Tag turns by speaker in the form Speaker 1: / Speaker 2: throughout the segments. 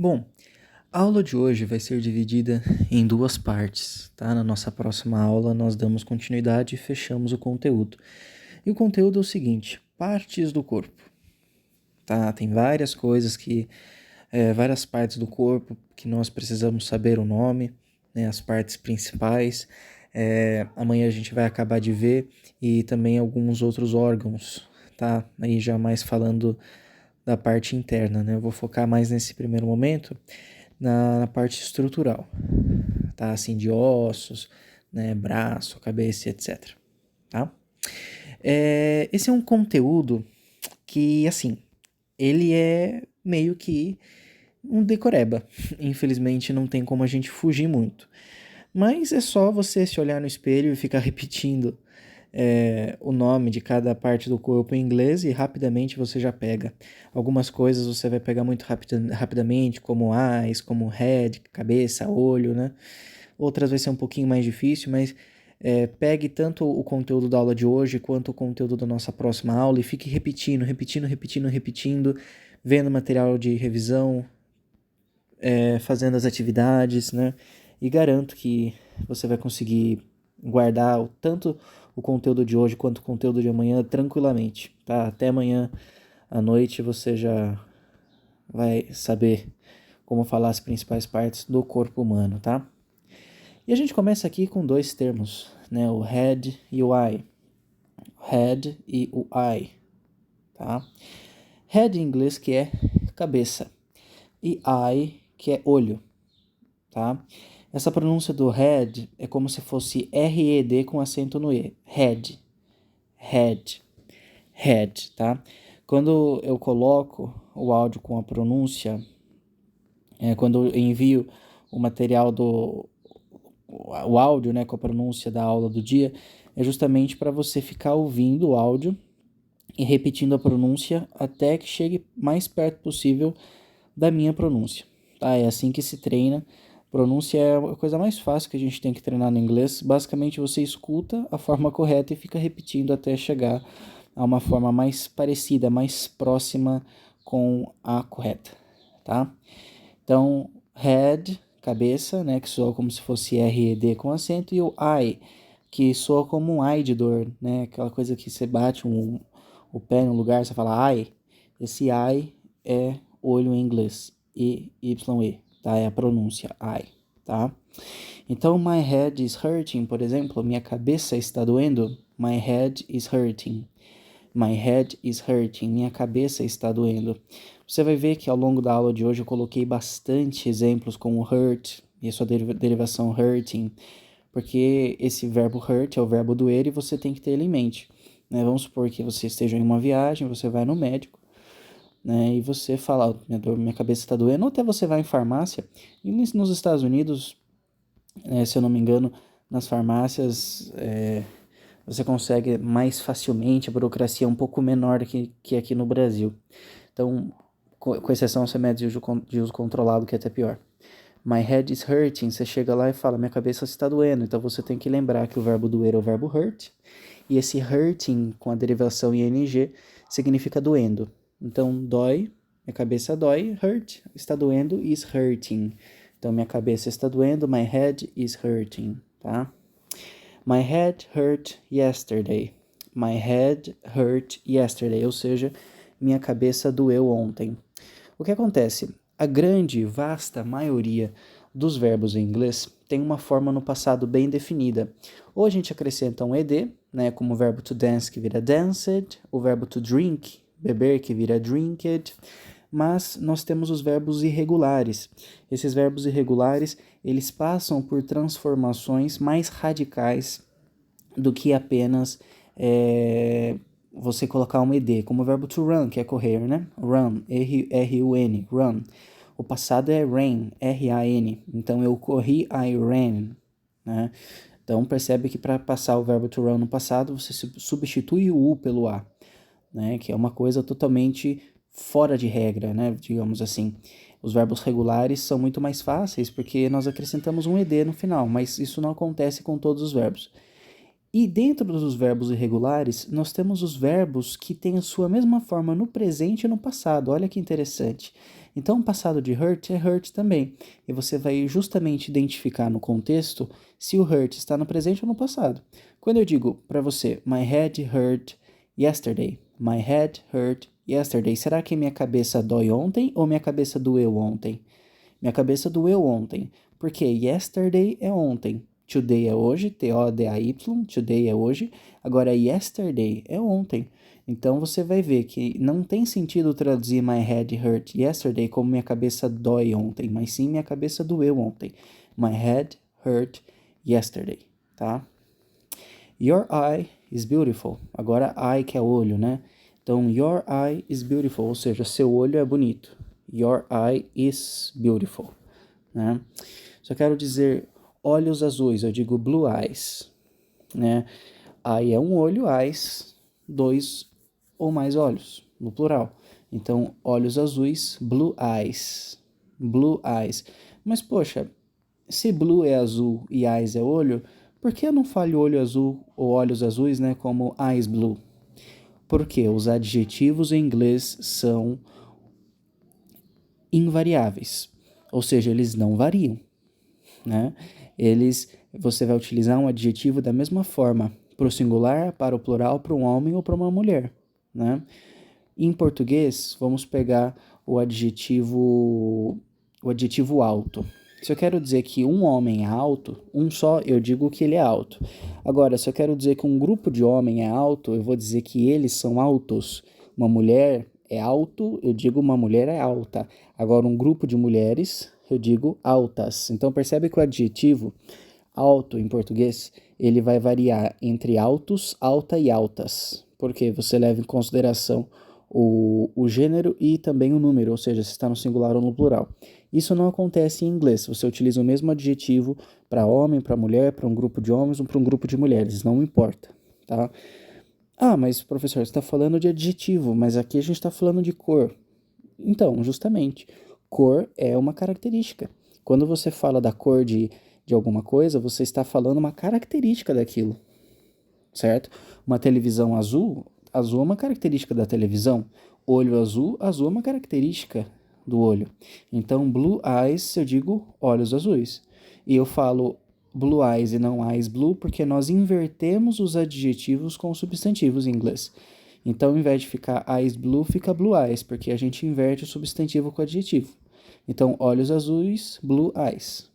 Speaker 1: Bom, a aula de hoje vai ser dividida em duas partes, tá? Na nossa próxima aula nós damos continuidade e fechamos o conteúdo. E o conteúdo é o seguinte: partes do corpo, tá? Tem várias coisas várias partes do corpo que nós precisamos saber o nome, né? As partes principais. Amanhã a gente vai acabar de ver e também alguns outros órgãos, tá? Aí já mais falando da parte interna, né? Eu vou focar mais nesse primeiro momento na parte estrutural, tá? Assim, de ossos, né? Braço, cabeça, etc, tá? Esse é um conteúdo que, assim, ele é meio que um decoreba. Infelizmente, não tem como a gente fugir muito. Mas é só você se olhar no espelho e ficar repetindo o nome de cada parte do corpo em inglês e rapidamente você já pega. Algumas coisas você vai pegar muito rapidamente, como eyes, como head, cabeça, olho, né? Outras vai ser um pouquinho mais difícil, mas pegue tanto o conteúdo da aula de hoje quanto o conteúdo da nossa próxima aula e fique repetindo, vendo material de revisão, fazendo as atividades, né? E garanto que você vai conseguir guardar tanto o conteúdo de hoje quanto o conteúdo de amanhã tranquilamente, tá? Até amanhã à noite você já vai saber como falar as principais partes do corpo humano, tá? E a gente começa aqui com dois termos, né? O head e o eye. Head e o eye, tá? Head em inglês que é cabeça e eye que é olho, tá? Essa pronúncia do head é como se fosse R-E-D com acento no E. Head, head, head, tá? Quando eu coloco o áudio com a pronúncia, quando eu envio o material o áudio, né, com a pronúncia da aula do dia, é justamente para você ficar ouvindo o áudio e repetindo a pronúncia até que chegue mais perto possível da minha pronúncia, tá? É assim que se treina. Pronúncia é a coisa mais fácil que a gente tem que treinar no inglês. Basicamente, você escuta a forma correta e fica repetindo até chegar a uma forma mais parecida, mais próxima com a correta, tá? Então, head, cabeça, né, que soa como se fosse R-E-D com acento, e o eye, que soa como um ai de dor, né, aquela coisa que você bate o pé no lugar, você fala ai. Esse ai é olho em inglês, E-Y-E, tá? É a pronúncia ai, tá? Então, my head is hurting, por exemplo, minha cabeça está doendo. My head is hurting. My head is hurting. Minha cabeça está doendo. Você vai ver que ao longo da aula de hoje eu coloquei bastante exemplos como hurt e a sua derivação hurting, porque esse verbo hurt é o verbo doer e você tem que ter ele em mente, né? Vamos supor que você esteja em uma viagem, você vai no médico, né? E você fala, minha cabeça está doendo, ou até você vai em farmácia. E nos Estados Unidos, se eu não me engano, nas farmácias você consegue mais facilmente, a burocracia é um pouco menor que aqui no Brasil. Então, com exceção aos remédios de uso controlado, que é até pior. My head is hurting, você chega lá e fala, minha cabeça está doendo. Então você tem que lembrar que o verbo doer é o verbo hurt. E esse hurting, com a derivação ing, significa doendo. Então, dói, minha cabeça dói, hurt, está doendo, is hurting. Então, minha cabeça está doendo, my head is hurting, tá? My head hurt yesterday. My head hurt yesterday, ou seja, minha cabeça doeu ontem. O que acontece? A grande, vasta maioria dos verbos em inglês tem uma forma no passado bem definida. Ou a gente acrescenta um ed, né, como o verbo to dance, que vira danced, o verbo to drink, beber, que vira drinked, mas nós temos os verbos irregulares. Esses verbos irregulares, eles passam por transformações mais radicais do que apenas você colocar um ed, como o verbo to run, que é correr, né? Run, R-U-N, run. O passado é rain, R-A-N. Então eu corri, I ran, né? Então percebe que para passar o verbo to run no passado, você substitui o U pelo A, né? Que é uma coisa totalmente fora de regra, né? Digamos assim. Os verbos regulares são muito mais fáceis porque nós acrescentamos um ed no final, mas isso não acontece com todos os verbos. E dentro dos verbos irregulares, nós temos os verbos que têm a sua mesma forma no presente e no passado. Olha que interessante. Então, o passado de hurt é hurt também. E você vai justamente identificar no contexto se o hurt está no presente ou no passado. Quando eu digo para você, my head hurt yesterday, my head hurt yesterday, será que minha cabeça dói ontem ou minha cabeça doeu ontem? Minha cabeça doeu ontem, porque yesterday é ontem. Today é hoje, T-O-D-A-Y, today é hoje. Agora, yesterday é ontem. Então, você vai ver que não tem sentido traduzir my head hurt yesterday como minha cabeça dói ontem, mas sim minha cabeça doeu ontem. My head hurt yesterday, tá? Your eye is beautiful. Agora, eye que é olho, né? Então, your eye is beautiful, ou seja, seu olho é bonito. Your eye is beautiful, né? Só quero dizer olhos azuis, eu digo blue eyes, né? Eye é um olho, eyes, dois ou mais olhos, no plural. Então, olhos azuis, blue eyes, blue eyes. Mas, poxa, se blue é azul e eyes é olho, por que eu não falo olho azul ou olhos azuis, né, como eyes blue? Porque os adjetivos em inglês são invariáveis, ou seja, eles não variam, né? Você vai utilizar um adjetivo da mesma forma para o singular, para o plural, para um homem ou para uma mulher, né? Em português, vamos pegar o adjetivo alto. Se eu quero dizer que um homem é alto, um só, eu digo que ele é alto. Agora, se eu quero dizer que um grupo de homem é alto, eu vou dizer que eles são altos. Uma mulher é alto, eu digo uma mulher é alta. Agora, um grupo de mulheres, eu digo altas. Então, percebe que o adjetivo alto em português, ele vai variar entre altos, alta e altas. Porque você leva em consideração o gênero e também o número, ou seja, se está no singular ou no plural. Isso não acontece em inglês. Você utiliza o mesmo adjetivo para homem, para mulher, para um grupo de homens ou para um grupo de mulheres, não importa, tá? Ah, mas professor, você está falando de adjetivo, mas aqui a gente está falando de cor. Então, justamente, cor é uma característica. Quando você fala da cor de alguma coisa, você está falando uma característica daquilo, certo? Uma televisão azul, azul é uma característica da televisão. Olho azul, azul é uma característica do olho. Então, blue eyes, eu digo olhos azuis. E eu falo blue eyes e não eyes blue porque nós invertemos os adjetivos com os substantivos em inglês. Então, ao invés de ficar eyes blue, fica blue eyes, porque a gente inverte o substantivo com o adjetivo. Então, olhos azuis, blue eyes.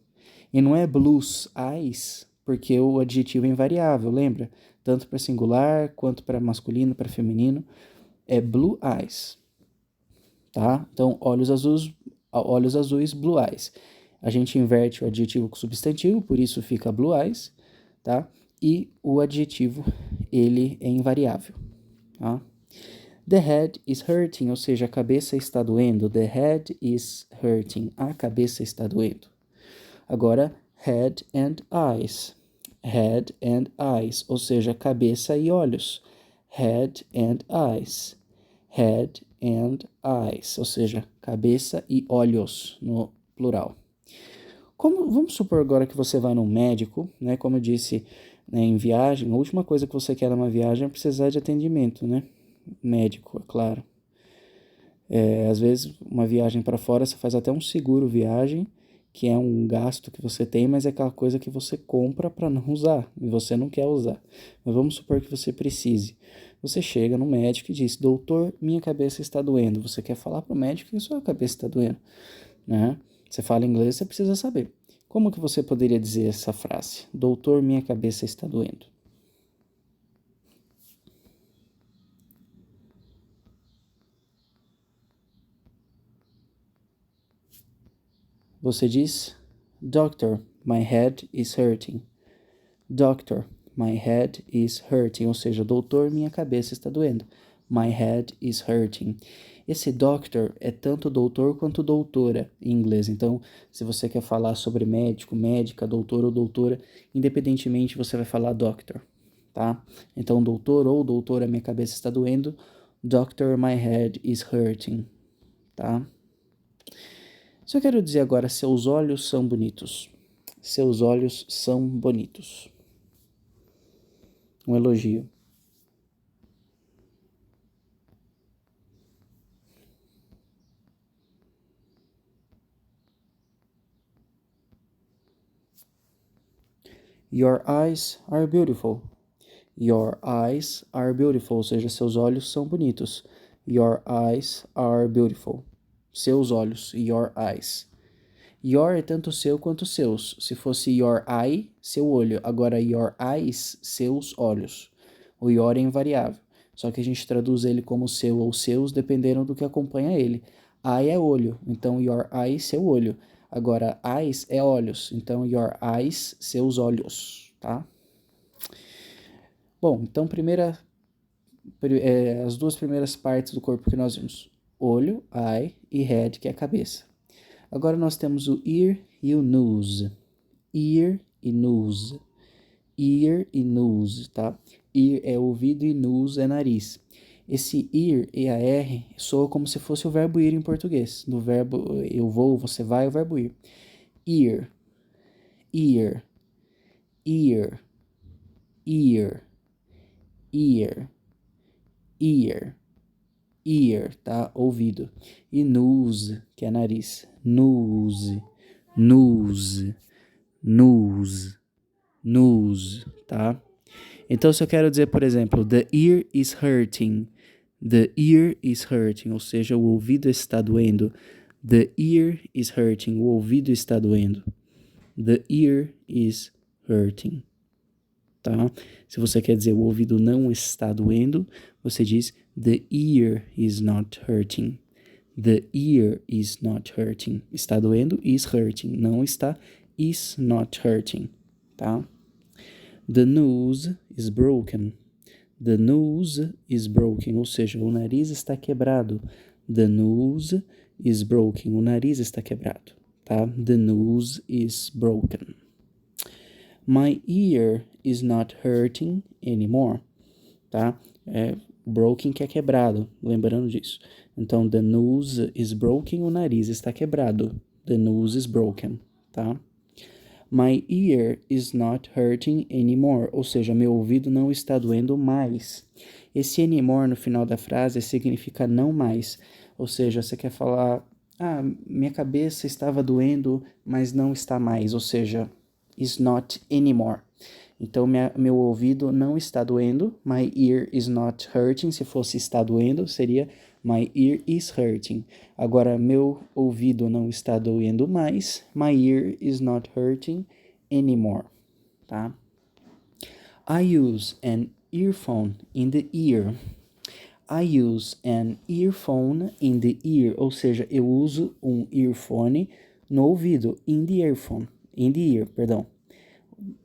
Speaker 1: E não é blues eyes, porque o adjetivo é invariável, lembra? Tanto para singular, quanto para masculino, para feminino. É blue eyes, tá? Então, olhos azuis, blue eyes. A gente inverte o adjetivo com o substantivo, por isso fica blue eyes, tá? E o adjetivo, ele é invariável, tá? The head is hurting, ou seja, a cabeça está doendo. The head is hurting, a cabeça está doendo. Agora, head and eyes. Head and eyes, ou seja, cabeça e olhos. Head and eyes. Head and eyes, ou seja, cabeça e olhos no plural. Vamos supor agora que você vai num médico, né? Como eu disse, né, em viagem, a última coisa que você quer numa viagem é precisar de atendimento, né? Médico, é claro. Às vezes, uma viagem para fora, você faz até um seguro viagem, que é um gasto que você tem, mas é aquela coisa que você compra para não usar, e você não quer usar. Mas vamos supor que você precise. Você chega no médico e diz, doutor, minha cabeça está doendo. Você quer falar para o médico que sua cabeça está doendo, né? Você fala inglês, você precisa saber. Como que você poderia dizer essa frase? Doutor, minha cabeça está doendo. Você diz, Doctor, my head is hurting. Doctor, my head is hurting. Ou seja, doutor, minha cabeça está doendo. My head is hurting. Esse doctor é tanto doutor quanto doutora em inglês. Então, se você quer falar sobre médico, médica, doutor ou doutora, independentemente você vai falar doctor, tá? Então, doutor ou doutora, minha cabeça está doendo. Doctor, my head is hurting, tá? Se eu quero dizer agora, seus olhos são bonitos. Seus olhos são bonitos. Um elogio. Your eyes are beautiful. Your eyes are beautiful, ou seja, seus olhos são bonitos. Your eyes are beautiful. Seus olhos, your eyes. Your é tanto seu quanto seus. Se fosse your eye, seu olho. Agora your eyes, seus olhos. O your é invariável. Só que a gente traduz ele como seu ou seus, dependendo do que acompanha ele. Eye é olho, então your eye, seu olho. Agora eyes é olhos, então your eyes, seus olhos, tá? Bom, então as duas primeiras partes do corpo que nós vimos. Olho, eye e head, que é a cabeça. Agora nós temos o ear e o nose. Ear e nose. Ear e nose, tá? Ear é ouvido e nose é nariz. Esse ear, E-A-R, soa como se fosse o verbo ir em português. No verbo eu vou, você vai, é o verbo ir. Ear, ear, ear, ear, ear, ear, ear, tá? Ouvido. E nose, que é nariz. Nose, nose, nose, nose, tá? Então, se eu quero dizer, por exemplo, the ear is hurting, the ear is hurting, ou seja, o ouvido está doendo. The ear is hurting, o ouvido está doendo. The ear is hurting, tá? Se você quer dizer o ouvido não está doendo, você diz the ear is not hurting. The ear is not hurting. Está doendo, is hurting. Não está, is not hurting, tá? The nose is broken. The nose is broken, ou seja, o nariz está quebrado. The nose is broken, o nariz está quebrado, tá? The nose is broken. My ear is not hurting anymore, tá? Broken que é quebrado, lembrando disso. Então, the nose is broken, o nariz está quebrado. The nose is broken, tá? My ear is not hurting anymore, ou seja, meu ouvido não está doendo mais. Esse anymore no final da frase significa não mais, ou seja, você quer falar, minha cabeça estava doendo, mas não está mais, ou seja, is not anymore. Então, meu ouvido não está doendo, my ear is not hurting, se fosse está doendo, seria my ear is hurting. Agora, meu ouvido não está doendo mais, my ear is not hurting anymore, tá? I use an earphone in the ear. I use an earphone in the ear, ou seja, eu uso um earphone no ouvido, in the ear, perdão.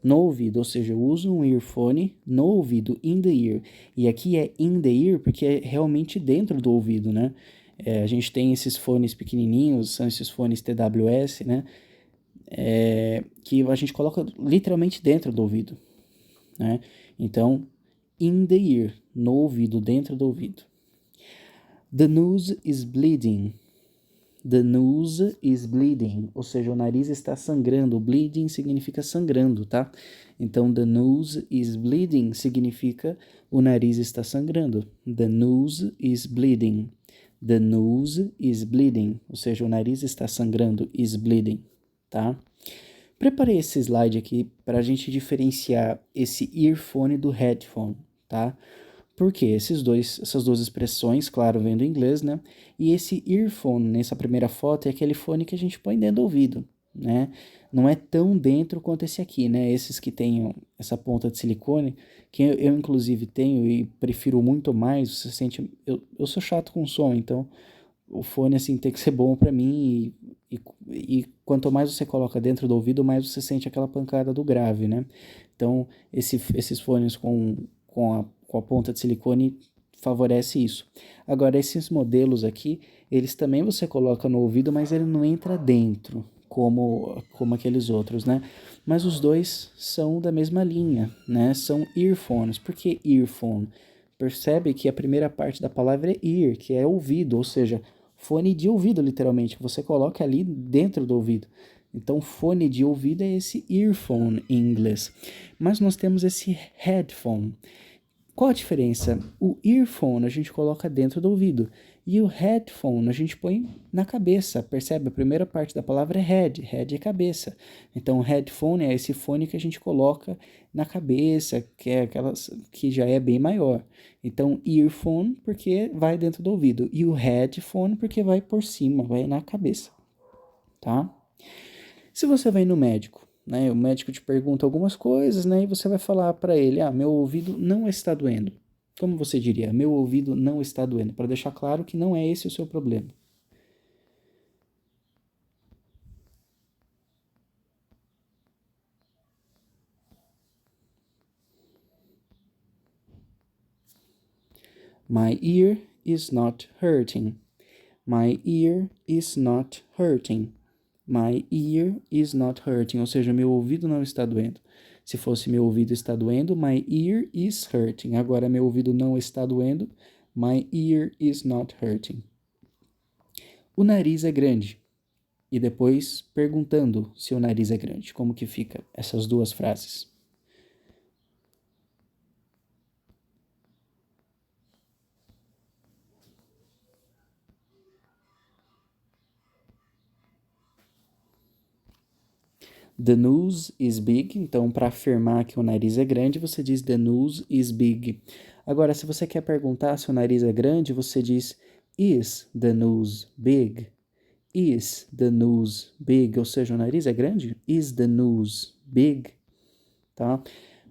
Speaker 1: No ouvido, ou seja, eu uso um earphone no ouvido, in the ear. E aqui é in the ear porque é realmente dentro do ouvido, né? A gente tem esses fones pequenininhos, são esses fones TWS, né? Que a gente coloca literalmente dentro do ouvido, né? Então, in the ear, no ouvido, dentro do ouvido. The nose is bleeding. The nose is bleeding, ou seja, o nariz está sangrando. Bleeding significa sangrando, tá? Então, the nose is bleeding significa o nariz está sangrando. The nose is bleeding. The nose is bleeding, ou seja, o nariz está sangrando, is bleeding, tá? Preparei esse slide aqui para a gente diferenciar esse earphone do headphone, tá? Porque essas duas expressões, claro, vêm do inglês, né? E esse earphone, nessa primeira foto, é aquele fone que a gente põe dentro do ouvido, né? Não é tão dentro quanto esse aqui, né? Esses que tem essa ponta de silicone, que eu inclusive tenho e prefiro muito mais, você sente... Eu sou chato com som, então o fone, assim, tem que ser bom para mim e quanto mais você coloca dentro do ouvido, mais você sente aquela pancada do grave, né? Então, esses fones com a ponta de silicone favorece isso. Agora, esses modelos aqui, eles também você coloca no ouvido, mas ele não entra dentro, como aqueles outros, né? Mas os dois são da mesma linha, né? São earphones. Por que earphone? Percebe que a primeira parte da palavra é ear, que é ouvido, ou seja, fone de ouvido, literalmente, que você coloca ali dentro do ouvido. Então, fone de ouvido é esse earphone em inglês. Mas nós temos esse headphone. Qual a diferença? O earphone a gente coloca dentro do ouvido e o headphone a gente põe na cabeça. Percebe? A primeira parte da palavra é head é cabeça. Então, headphone é esse fone que a gente coloca na cabeça, que é aquelas que já é bem maior. Então, earphone porque vai dentro do ouvido e o headphone porque vai por cima, vai na cabeça, tá? Se você vai no médico, né, o médico te pergunta algumas coisas, né, e você vai falar para ele, meu ouvido não está doendo. Como você diria? Meu ouvido não está doendo, para deixar claro que não é esse o seu problema. My ear is not hurting. My ear is not hurting. My ear is not hurting, ou seja, meu ouvido não está doendo. Se fosse meu ouvido está doendo, my ear is hurting. Agora meu ouvido não está doendo, my ear is not hurting. O nariz é grande. E depois perguntando se o nariz é grande. Como que fica essas duas frases? The nose is big. Então, para afirmar que o nariz é grande, você diz the nose is big. Agora, se você quer perguntar se o nariz é grande, você diz is the nose big? Is the nose big? Ou seja, o nariz é grande? Is the nose big? Tá?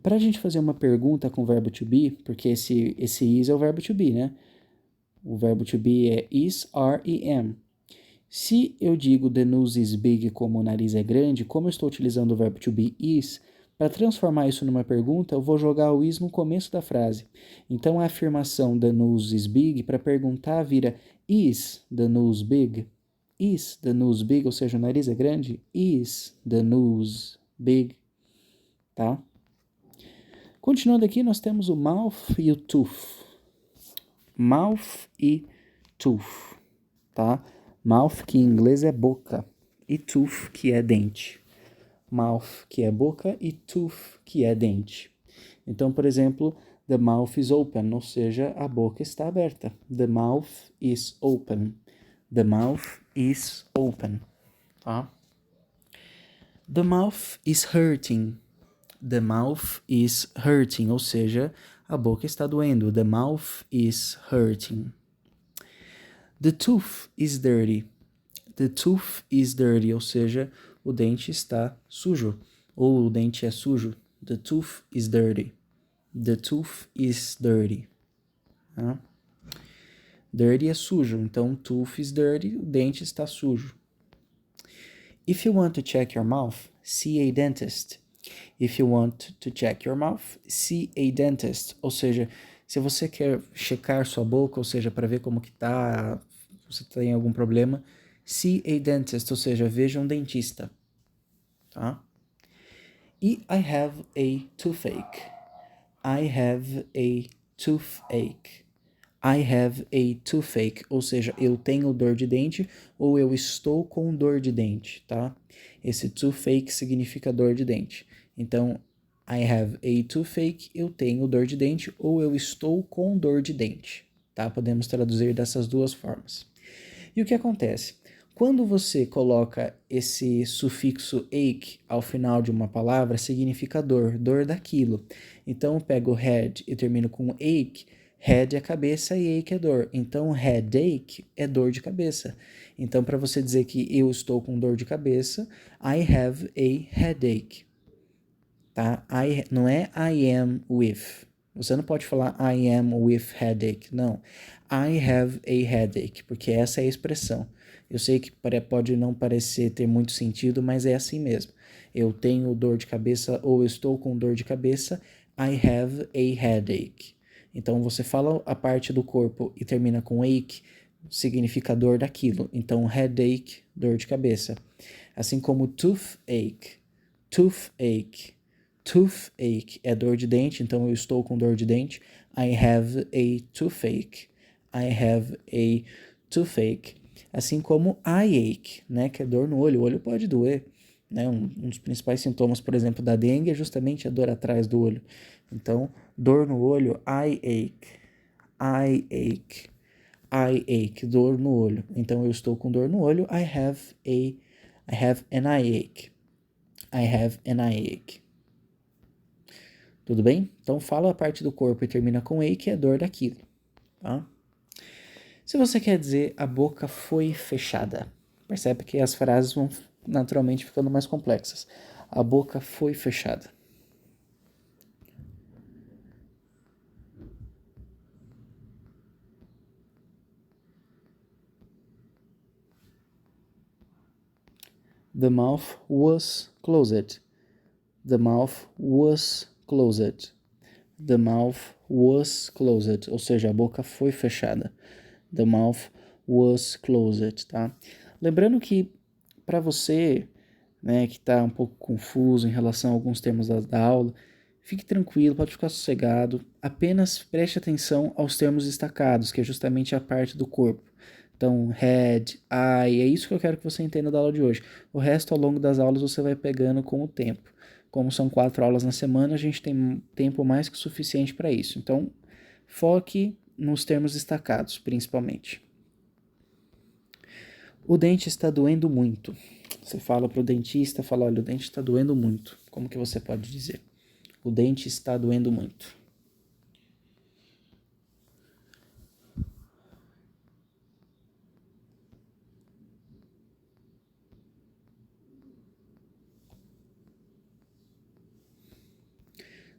Speaker 1: Para a gente fazer uma pergunta com o verbo to be, porque esse is é o verbo to be, né? O verbo to be é is, are e am. Se eu digo the nose is big como o nariz é grande, como eu estou utilizando o verbo to be is, para transformar isso numa pergunta, eu vou jogar o is no começo da frase. Então a afirmação the nose is big, para perguntar, vira is the nose big? Is the nose big? Ou seja, o nariz é grande? Is the nose big? Tá? Continuando aqui, nós temos o mouth e o tooth. Mouth e tooth, tá? Mouth, que em inglês é boca, e tooth, que é dente. Mouth, que é boca, e tooth, que é dente. Então, por exemplo, the mouth is open, ou seja, a boca está aberta. The mouth is open. The mouth is open, tá? The mouth is hurting. The mouth is hurting, ou seja, a boca está doendo. The mouth is hurting. The tooth is dirty. The tooth is dirty, ou seja, o dente está sujo. Ou o dente é sujo. The tooth is dirty. The tooth is dirty. Tá? Dirty é sujo, então tooth is dirty, o dente está sujo. If you want to check your mouth, see a dentist. If you want to check your mouth, see a dentist. Ou seja, se você quer checar sua boca, ou seja, para ver como que tá, se você tem algum problema, see a dentist, ou seja, veja um dentista. Tá? E I have a toothache. I have a toothache. I have a toothache, ou seja, eu tenho dor de dente ou eu estou com dor de dente, tá? Esse toothache significa dor de dente. Então, I have a toothache, eu tenho dor de dente ou eu estou com dor de dente, tá? Podemos traduzir dessas duas formas. E o que acontece? Quando você coloca esse sufixo ache ao final de uma palavra, significa dor, dor daquilo. Então, eu pego head e termino com ache. Head é cabeça e ache é dor. Então, headache é dor de cabeça. Então, para você dizer que eu estou com dor de cabeça, I have a headache. Tá? Não é I am with. Você não pode falar I am with headache. Não. I have a headache, porque essa é a expressão. Eu sei que pode não parecer ter muito sentido, mas é assim mesmo. Eu tenho dor de cabeça ou eu estou com dor de cabeça. I have a headache. Então você fala a parte do corpo e termina com ache, significa dor daquilo. Então headache, dor de cabeça. Assim como toothache. Toothache. Toothache é dor de dente, então eu estou com dor de dente. I have a toothache. I have a toothache. Assim como eye ache, né, que é dor no olho. O olho pode doer. né? Um dos principais sintomas, por exemplo, da dengue é justamente a dor atrás do olho. Então, dor no olho, eye ache, eye ache, eye ache, dor no olho. Então, eu estou com dor no olho, I have an eye ache, I have an eye ache. Tudo bem? Então, fala a parte do corpo e termina com ache, é dor daquilo, tá? Se você quer dizer a boca foi fechada, percebe que as frases vão naturalmente ficando mais complexas. A boca foi fechada. The mouth was closed. The mouth was closed. The mouth was closed. Ou seja, a boca foi fechada. The mouth was closed, tá? Lembrando que para você, né, que está um pouco confuso em relação a alguns termos da aula, fique tranquilo, pode ficar sossegado, apenas preste atenção aos termos destacados, que é justamente a parte do corpo. Então, head, eye, é isso que eu quero que você entenda da aula de hoje. O resto, ao longo das aulas, você vai pegando com o tempo. Como são 4 aulas na semana, a gente tem tempo mais que suficiente para isso. Então, foque nos termos destacados, principalmente. O dente está doendo muito. Você fala para o dentista, fala, olha, o dente está doendo muito. Como que você pode dizer? O dente está doendo muito.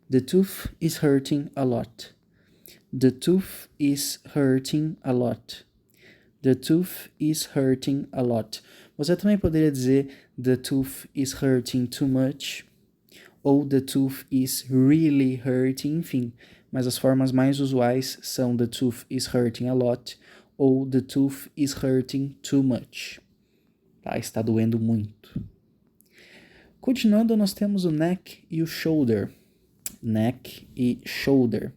Speaker 1: The tooth is hurting a lot. The tooth is hurting a lot. The tooth is hurting a lot. Você também poderia dizer the tooth is hurting too much ou the tooth is really hurting, enfim. Mas as formas mais usuais são the tooth is hurting a lot ou the tooth is hurting too much. Tá? Está doendo muito. Continuando, nós temos o neck e o shoulder. Neck e shoulder.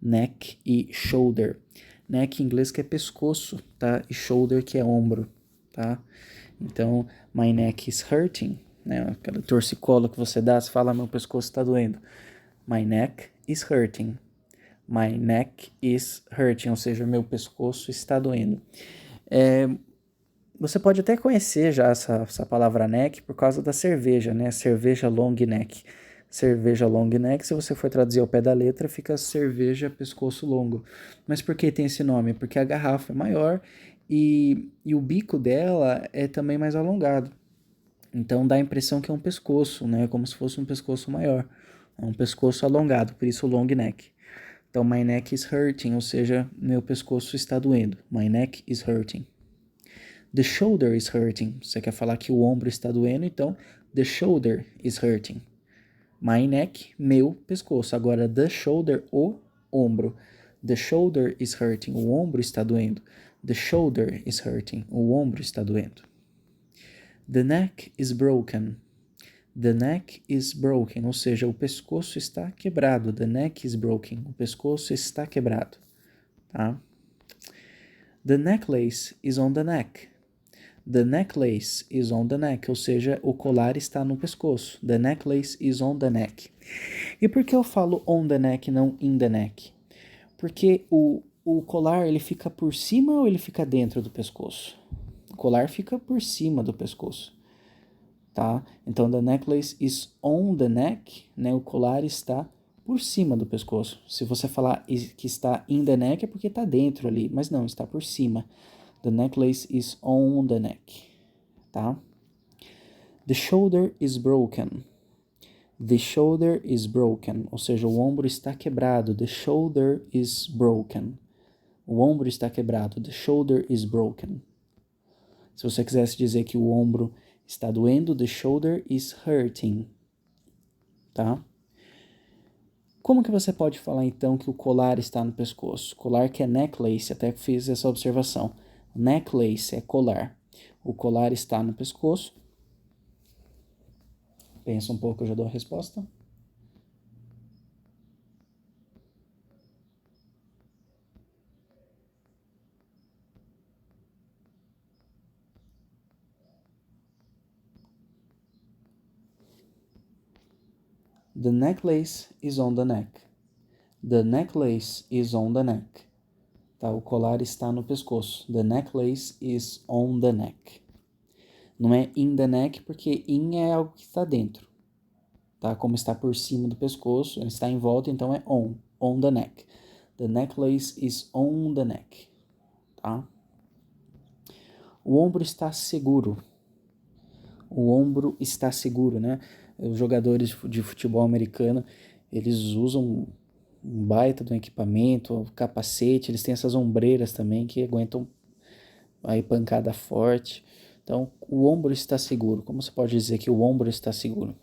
Speaker 1: Neck e shoulder. Neck em inglês que é pescoço, tá? E shoulder que é ombro, tá? Então, my neck is hurting, né? Aquela torcicolo que você dá, você fala, meu pescoço está doendo. My neck is hurting. My neck is hurting, ou seja, meu pescoço está doendo. Você pode até conhecer já essa palavra neck por causa da cerveja, né? Cerveja long neck. Cerveja long neck, se você for traduzir ao pé da letra, fica cerveja pescoço longo. Mas por que tem esse nome? Porque a garrafa é maior e o bico dela é também mais alongado. Então dá a impressão que é um pescoço, né? Como se fosse um pescoço maior. É um pescoço alongado, por isso long neck. Então, my neck is hurting, ou seja, meu pescoço está doendo. My neck is hurting. The shoulder is hurting. Você quer falar que o ombro está doendo, então the shoulder is hurting. My neck, meu pescoço. Agora, the shoulder, o ombro. The shoulder is hurting. O ombro está doendo. The shoulder is hurting. O ombro está doendo. The neck is broken. The neck is broken. Ou seja, o pescoço está quebrado. The neck is broken. O pescoço está quebrado. Tá? The necklace is on the neck. The necklace is on the neck, ou seja, o colar está no pescoço. The necklace is on the neck. E por que eu falo on the neck e não in the neck? Porque o colar ele fica por cima ou ele fica dentro do pescoço? O colar fica por cima do pescoço, tá? Então, the necklace is on the neck, né? O colar está por cima do pescoço. Se você falar que está in the neck é porque está dentro ali, mas não, está por cima. The necklace is on the neck, tá? The shoulder is broken. The shoulder is broken, ou seja, o ombro está quebrado. The shoulder is broken. O ombro está quebrado. The shoulder is broken. Se você quisesse dizer que o ombro está doendo, the shoulder is hurting, tá? Como que você pode falar então que o colar está no pescoço? Colar que é necklace, até fiz essa observação. Necklace é colar. O colar está no pescoço. Pensa um pouco, eu já dou a resposta. The necklace is on the neck. The necklace is on the neck. Tá? O colar está no pescoço. The necklace is on the neck. Não é in the neck, porque in é algo que está dentro. Tá? Como está por cima do pescoço, está em volta, então é on the neck. The necklace is on the neck. Tá? O ombro está seguro. O ombro está seguro, né? Os jogadores de futebol americano, eles usam um baita de um equipamento, capacete, eles têm essas ombreiras também que aguentam aí pancada forte. Então, o ombro está seguro. Como você pode dizer que o ombro está seguro?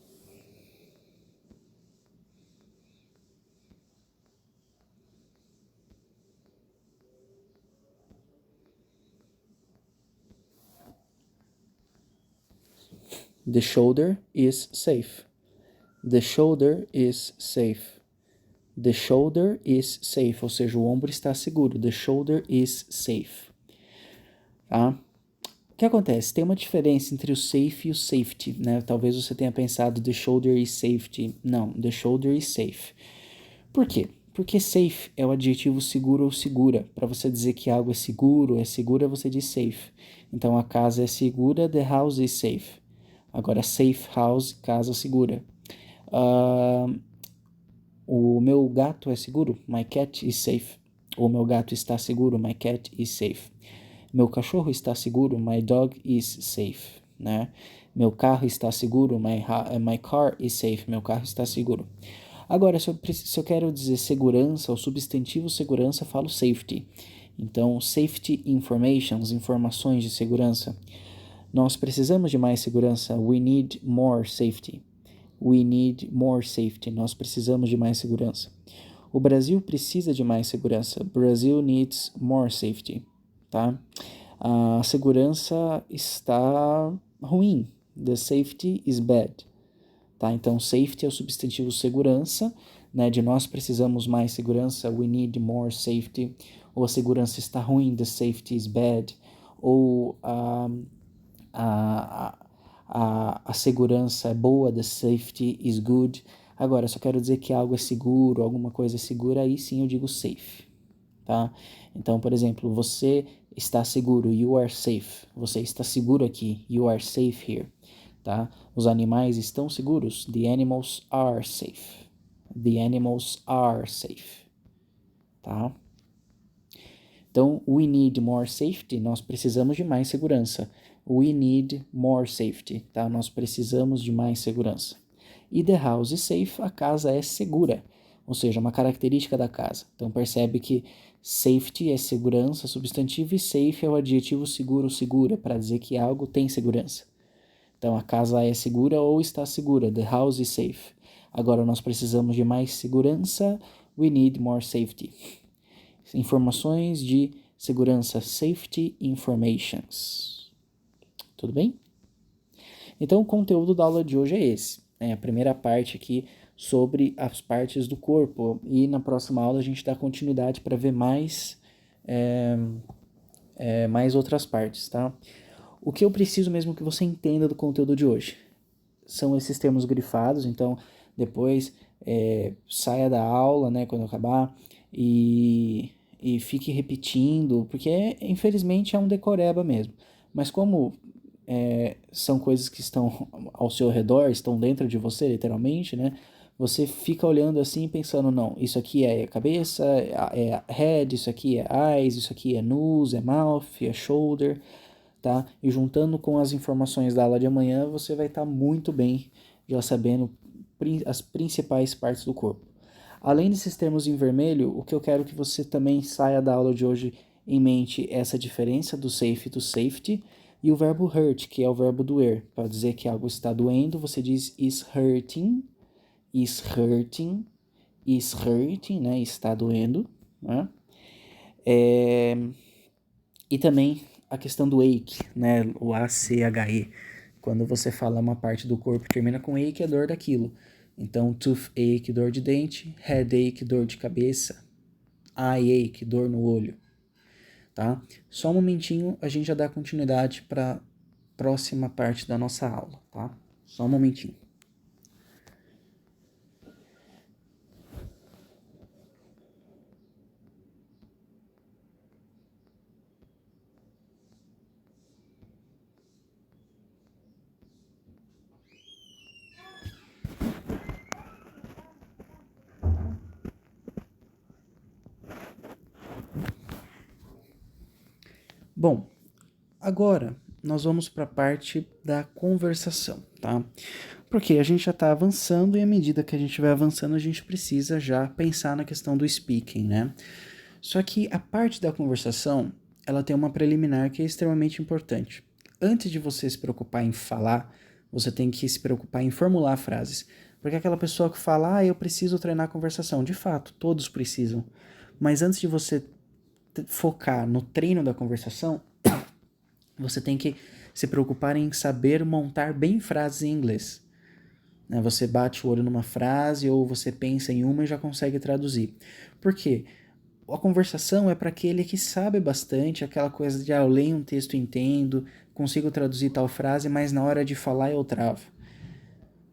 Speaker 1: The shoulder is safe. The shoulder is safe. The shoulder is safe, ou seja, o ombro está seguro. The shoulder is safe. Tá? O que acontece? Tem uma diferença entre o safe e o safety, né? Talvez você tenha pensado the shoulder is safety. Não, the shoulder is safe. Por quê? Porque safe é o adjetivo seguro ou segura. Para você dizer que algo é segura, você diz safe. Então a casa é segura, the house is safe. Agora safe house, casa segura. O meu gato é seguro, my cat is safe. O meu gato está seguro, my cat is safe. Meu cachorro está seguro, my dog is safe, né? Meu carro está seguro, my car is safe, meu carro está seguro. Agora, se eu quero dizer segurança, o substantivo segurança, eu falo safety. Então, safety informations, informações de segurança. Nós precisamos de mais segurança, we need more safety. We need more safety, nós precisamos de mais segurança. O Brasil precisa de mais segurança, Brazil needs more safety, tá? A segurança está ruim, the safety is bad, tá? Então, safety é o substantivo segurança, né? De nós precisamos mais segurança, we need more safety. Ou a segurança está ruim, the safety is bad. Ou a segurança é boa, the safety is good. Agora, se eu quero dizer que algo é seguro, alguma coisa é segura, aí sim eu digo safe, tá? Então, por exemplo, você está seguro, you are safe. Você está seguro aqui, you are safe here, tá? Os animais estão seguros, the animals are safe. The animals are safe, tá? Então, we need more safety, nós precisamos de mais segurança. We need more safety, tá? Nós precisamos de mais segurança. E the house is safe, a casa é segura, ou seja, uma característica da casa. Então, percebe que safety é segurança, substantivo, e safe é o adjetivo seguro, segura, para dizer que algo tem segurança. Então, a casa é segura ou está segura, the house is safe. Agora, nós precisamos de mais segurança, we need more safety. Informações de segurança, safety informations. Tudo bem? Então, o conteúdo da aula de hoje é esse. É a primeira parte aqui sobre as partes do corpo. E na próxima aula a gente dá continuidade para ver mais outras partes, tá? O que eu preciso mesmo que você entenda do conteúdo de hoje são esses termos grifados. Então, depois saia da aula, né, quando acabar, e fique repetindo, porque infelizmente é um decoreba mesmo. Mas como são coisas que estão ao seu redor, estão dentro de você, literalmente, né? Você fica olhando assim e pensando, não, isso aqui é cabeça, é head, isso aqui é eyes, isso aqui é nose, é mouth, é shoulder, tá? E juntando com as informações da aula de amanhã, você vai estar muito bem já sabendo as principais partes do corpo. Além desses termos em vermelho, o que eu quero que você também saia da aula de hoje em mente é essa diferença do safe e do safety, e o verbo hurt, que é o verbo doer. Para dizer que algo está doendo, você diz is hurting, is hurting, is hurting, né? Está doendo, né? E também a questão do ache, né? O ACHE. Quando você fala uma parte do corpo termina com ache, é dor daquilo. Então, toothache, dor de dente, headache, dor de cabeça, eye ache, dor no olho, tá? Só um momentinho, a gente já dá continuidade para a próxima parte da nossa aula, tá? Só um momentinho. Bom, agora nós vamos para a parte da conversação, tá? Porque a gente já está avançando e à medida que a gente vai avançando, a gente precisa já pensar na questão do speaking, né? Só que a parte da conversação, ela tem uma preliminar que é extremamente importante. Antes de você se preocupar em falar, você tem que se preocupar em formular frases. Porque aquela pessoa que fala, eu preciso treinar a conversação. De fato, todos precisam. Mas antes de você focar no treino da conversação, você tem que se preocupar em saber montar bem frases em inglês. Né? Você bate o olho numa frase ou você pensa em uma e já consegue traduzir. Por quê? A conversação é para aquele que sabe bastante, aquela coisa de eu leio um texto e entendo, consigo traduzir tal frase, mas na hora de falar eu travo.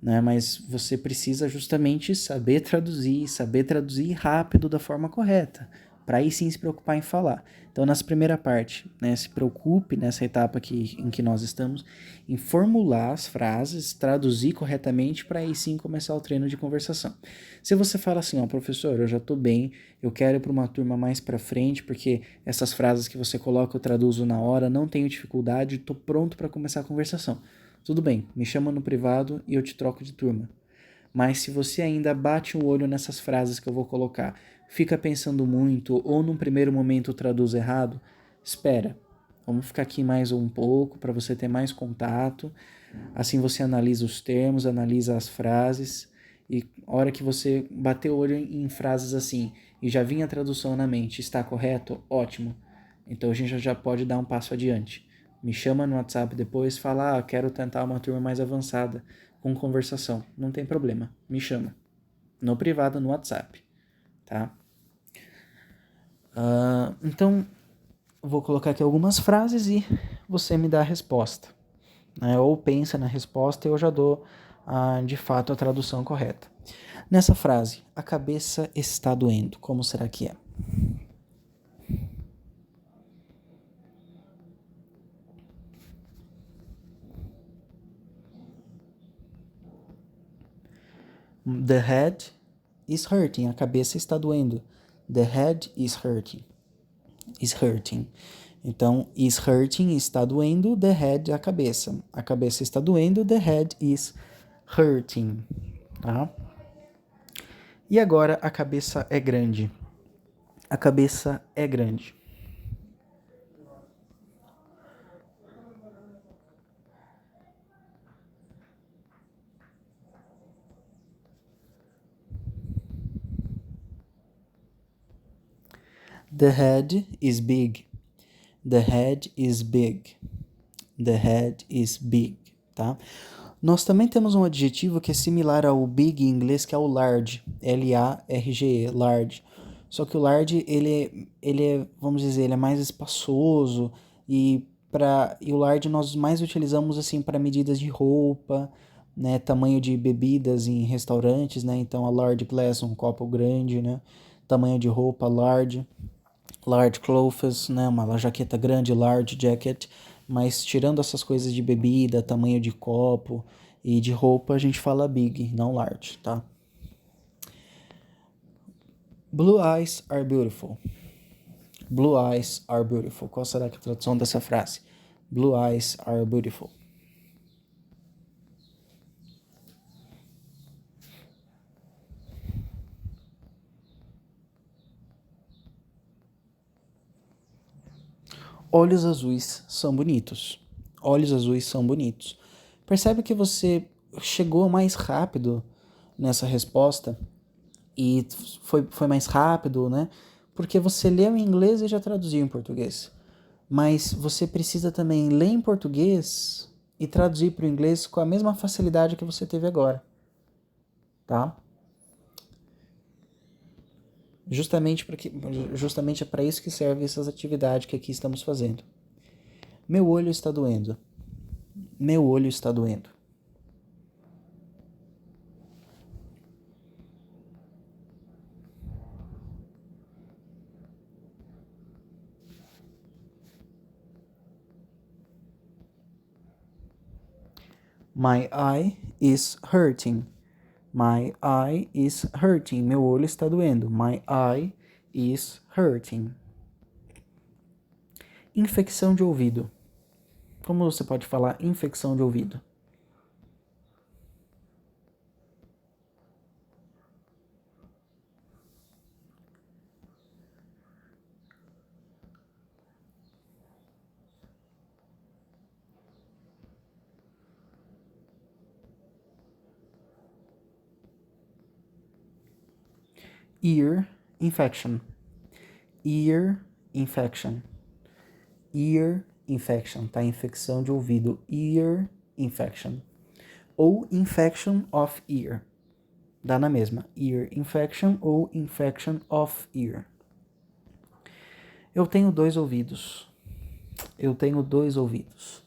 Speaker 1: Né? Mas você precisa justamente saber traduzir rápido da forma correta, para aí sim se preocupar em falar. Então, nessa primeira parte, né, se preocupe nessa etapa em que nós estamos, em formular as frases, traduzir corretamente, para aí sim começar o treino de conversação. Se você fala assim, professor, eu já estou bem, eu quero ir para uma turma mais para frente, porque essas frases que você coloca eu traduzo na hora, não tenho dificuldade, estou pronto para começar a conversação. Tudo bem, me chama no privado e eu te troco de turma. Mas se você ainda bate o olho nessas frases que eu vou colocar, fica pensando muito ou num primeiro momento traduz errado, espera. Vamos ficar aqui mais um pouco para você ter mais contato. Assim você analisa os termos, analisa as frases e a hora que você bater o olho em frases assim e já vinha a tradução na mente, está correto? Ótimo. Então a gente já pode dar um passo adiante. Me chama no WhatsApp depois, fala, quero tentar uma turma mais avançada, com conversação. Não tem problema, me chama. No privado, no WhatsApp, tá? Então, vou colocar aqui algumas frases e você me dá a resposta. Né? Ou pensa na resposta e eu já dou, de fato, a tradução correta. Nessa frase, a cabeça está doendo. Como será que é? The head is hurting. A cabeça está doendo. The head is hurting. Is hurting. Então, is hurting está doendo. The head é a cabeça. A cabeça está doendo. The head is hurting. Tá? E agora a cabeça é grande. A cabeça é grande. The head is big. The head is big. The head is big, tá? Nós também temos um adjetivo que é similar ao big em inglês, que é o large. L-A-R-G-E, large. Só que o large, ele é, vamos dizer, ele é mais espaçoso e o large nós mais utilizamos assim para medidas de roupa, né, tamanho de bebidas em restaurantes, né? Então a large glass, um copo grande, né? Tamanho de roupa large. Large clothes, né, uma jaqueta grande, large jacket, mas tirando essas coisas de bebida, tamanho de copo e de roupa, a gente fala big, não large, tá? Blue eyes are beautiful. Blue eyes are beautiful. Qual será que é a tradução dessa frase? Blue eyes are beautiful. Olhos azuis são bonitos. Olhos azuis são bonitos. Percebe que você chegou mais rápido nessa resposta e foi mais rápido, né? Porque você leu em inglês e já traduziu em português. Mas você precisa também ler em português e traduzir para o inglês com a mesma facilidade que você teve agora, tá? Justamente é para isso que servem essas atividades que aqui estamos fazendo. Meu olho está doendo. Meu olho está doendo. My eye is hurting. My eye is hurting. Meu olho está doendo. My eye is hurting. Infecção de ouvido. Como você pode falar infecção de ouvido? Ear infection. Ear infection. Ear infection, tá? Infecção de ouvido. Ear infection. Ou infection of ear. Dá na mesma. Ear infection ou infection of ear. Eu tenho 2 ouvidos. Eu tenho 2 ouvidos.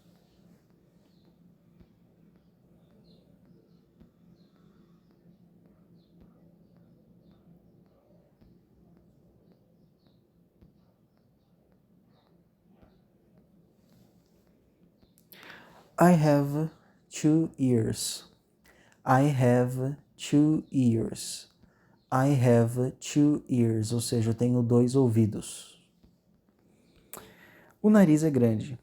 Speaker 1: I have 2 ears. I have 2 ears. I have 2 ears, ou seja, eu tenho 2 ouvidos. O nariz é grande.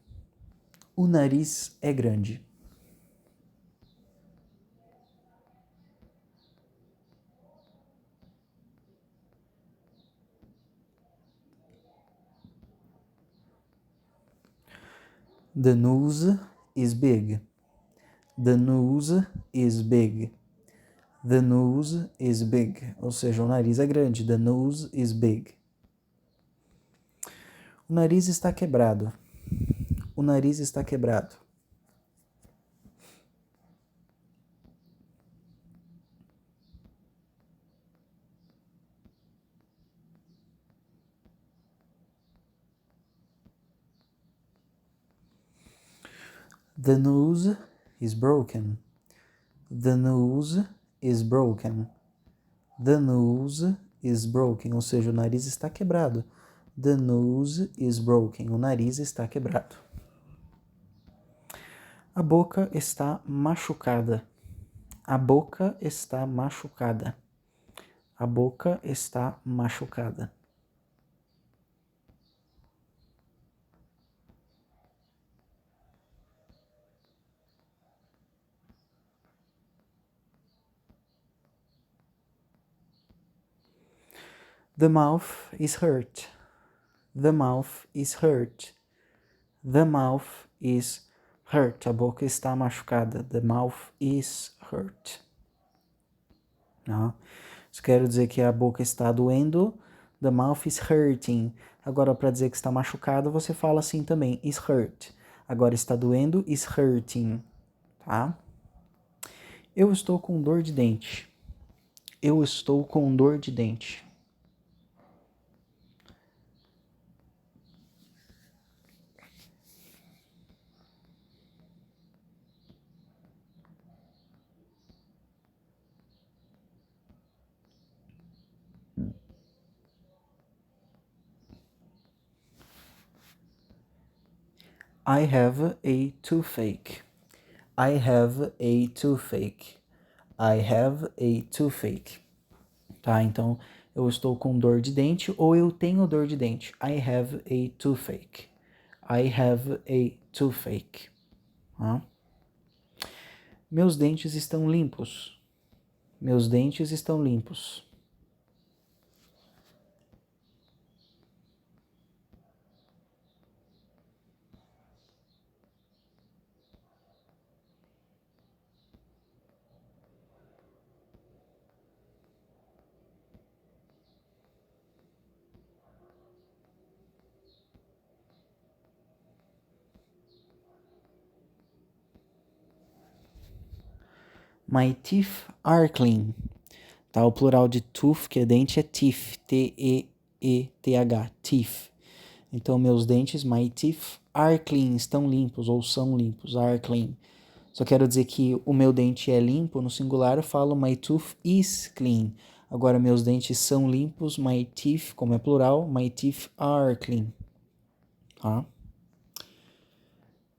Speaker 1: O nariz é grande. The nose is big. The nose is big. The nose is big. Ou seja, o nariz é grande. The nose is big. O nariz está quebrado. O nariz está quebrado. The nose is broken. The nose is broken. The nose is broken. Ou seja, o nariz está quebrado. The nose is broken. O nariz está quebrado. A boca está machucada. A boca está machucada. A boca está machucada. The mouth is hurt. The mouth is hurt. The mouth is hurt. A boca está machucada. The mouth is hurt. Não. Isso quer dizer que a boca está doendo. The mouth is hurting. Agora, para dizer que está machucado, você fala assim também. Is hurt. Agora, está doendo. Is hurting. Tá? Eu estou com dor de dente. Eu estou com dor de dente. I have a toothache. I have a toothache. I have a toothache. Tá? Então, eu estou com dor de dente ou eu tenho dor de dente. I have a toothache. I have a toothache. Tá? Meus dentes estão limpos. Meus dentes estão limpos. My teeth are clean. Tá? O plural de tooth, que é dente, é teeth. T-E-E-T-H. Teeth. Então, meus dentes, my teeth are clean. Estão limpos ou são limpos. Are clean. Só quero dizer que o meu dente é limpo. No singular eu falo my tooth is clean. Agora, meus dentes são limpos. My teeth, como é plural, my teeth are clean. Tá?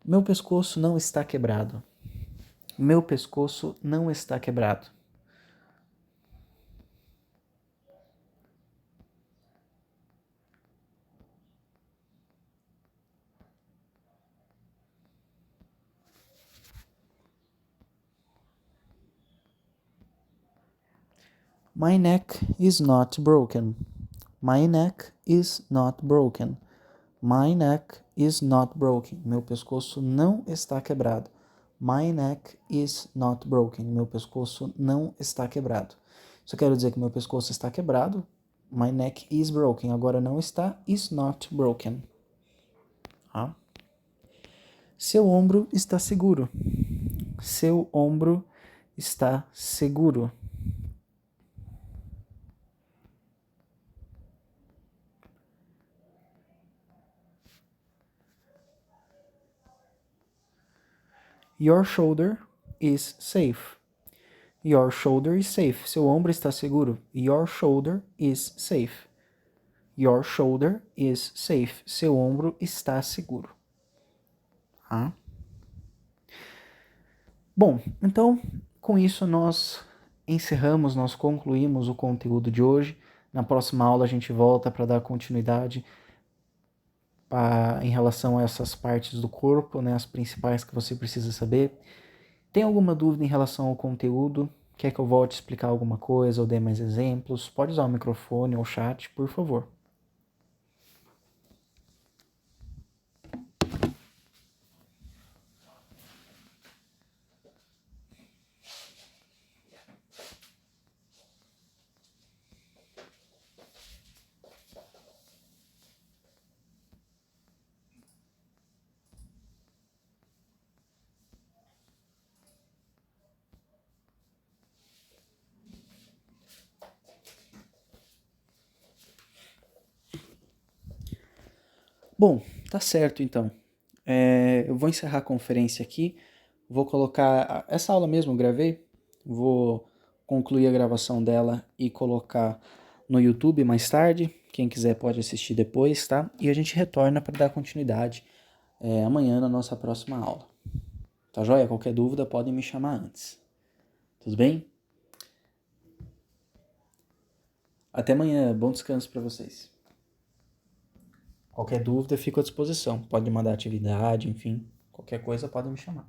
Speaker 1: Meu pescoço não está quebrado. Meu pescoço não está quebrado. My neck is not broken. My neck is not broken. My neck is not broken. Meu pescoço não está quebrado. My neck is not broken. Meu pescoço não está quebrado. Se eu quero dizer que meu pescoço está quebrado, my neck is broken. Agora não está, is not broken. Tá? Seu ombro está seguro. Seu ombro está seguro. Your shoulder is safe. Your shoulder is safe. Seu ombro está seguro. Your shoulder is safe. Your shoulder is safe. Seu ombro está seguro. Tá? Bom, então, com isso nós encerramos, nós concluímos o conteúdo de hoje. Na próxima aula a gente volta para dar continuidade em relação a essas partes do corpo, né, as principais que você precisa saber. Tem alguma dúvida em relação ao conteúdo? Quer que eu volte a explicar alguma coisa ou dê mais exemplos? Pode usar o microfone ou o chat, por favor. Bom, tá certo então. Eu vou encerrar a conferência aqui, vou colocar essa aula mesmo, eu gravei, vou concluir a gravação dela e colocar no YouTube mais tarde. Quem quiser pode assistir depois, tá? E a gente retorna para dar continuidade amanhã na nossa próxima aula. Tá joia? Qualquer dúvida podem me chamar antes. Tudo bem? Até amanhã, bom descanso para vocês. Qualquer dúvida, fico à disposição. Pode mandar atividade, enfim, qualquer coisa podem me chamar.